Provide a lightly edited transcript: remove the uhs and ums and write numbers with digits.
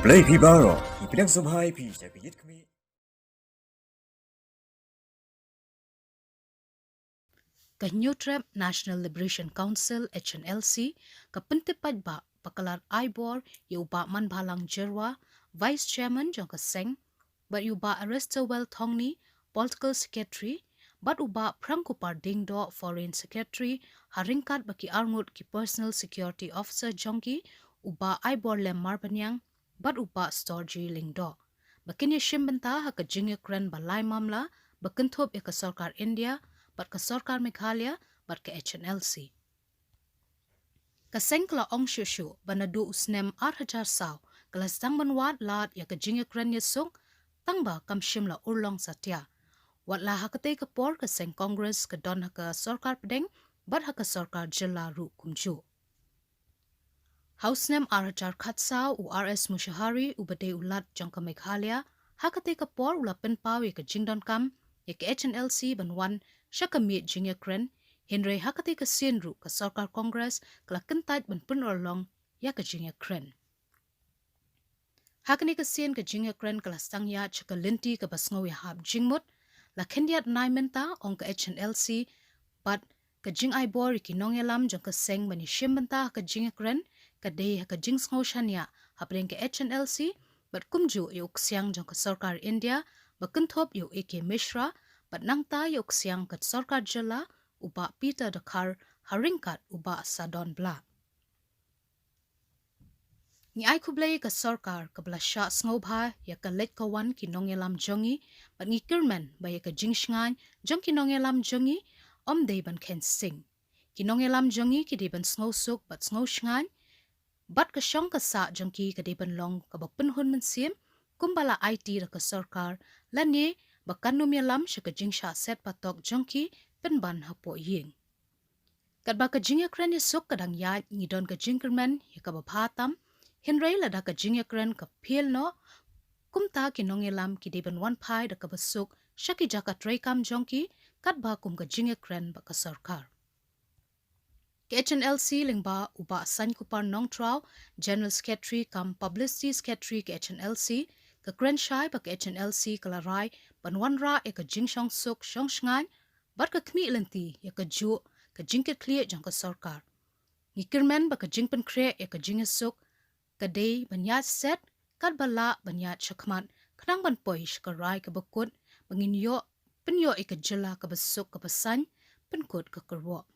Play Pibaro, Ipidam Subhai Pija, Pijitmi. Ngut National Liberation Council Hnlc kapentipad ba pakalar Ibor yuba manbalang Jerwa Vice Chairman Jong Kaseng but yuba Arrestowell Thongni Political Secretary but uba Prangkupar Dingdo Foreign Secretary haringkat baki Ngut ki Personal Security Officer Jongki uba Ibor lem Marbanyang but uba Storji Lingdo bakin shimbenta ha ka Iakren balai mamla bakentop ka Sorkar India bat ka Sorkar Meghalaya bat ka Hnlc. Kaseng kala ong shushu banadu usnem 8,000 saw kelas tang banwat lat ya ka Iakren Iasuk tangba kamshim la urlong satya. Wat la hakate ka por kaseng Congress ka don haka Sorkar pedeng bat haka Sorkar jilla ru kumju. House nem 8,000 khatsaw u RS Mushahari ubade ulat jangka Meghalaya hakate ka por ula penpaw ya ka jingdon kam ya ka Hnlc banwan syakamit Iakren Henry hakati ka sienru ka Sorkar Congress kala kentat ban penolong ya ka Iakren. Hakani ka sien ka Iakren kala stangya chaka linti ka basngaw ya hab jingmut la kendiat naimenta ong ka Hnlc but ka jing Ibor ki Nongialam jong ka seng mani shimbenta ka Iakren ka day ka jing sngaw shanya hapring ka Hnlc but kumju yu ksyang jong ka Sorkar India bakentop yu AK Mishra but nangta yu ksyang ka Sorkar jala uba Peter Dakar haringkat uba Sadon Bla. Ni ay kublay ka Sorkar kabla sya sngoba ya ka let kawan ki Nongialam jongi but ni kirman ba ya ka jingshngan jong ki Nongialam jongi om day ban ken sing. Ki Nongialam jongi ki day ban snowsuk but snowshngan but ka syong ka sa jong ki day ban long ka bapenhun mensim kumbala IT da ka Sorkar lanye bakan Nongialam sya ka jingsha set patok jong ki penban hapo ying. Kat ba ka Iakren Iasuk kadang ya ngidon ka jingkerman ya ka bapatam, Henry lada ka Iakren ka pil no, kumta ki Nongialam ki deban wan pai da ka basuk syaki jaka traykam jongki kat ba kum ka Iakren ba ka Sorkar. Ka Hnlc lingba uba san kupar nong traw, General Secretary kam Publicity Secretary ka Hnlc, ka Grenshai ba ka Hnlc kalaray banwanra ya ka jingshong suk shong shngan, bat ka kmi lenti ya ka ju ka jingket kliye jang ka Sorkar. Ngikirmen ba ka jingpen kre ya ka Iasuk ka day banyat set kat bala banyat syakmat kanang ban poish ka rai ka bakut bangin yo penyo ya ka jila ka basuk ka pasan penkut ka kerwo.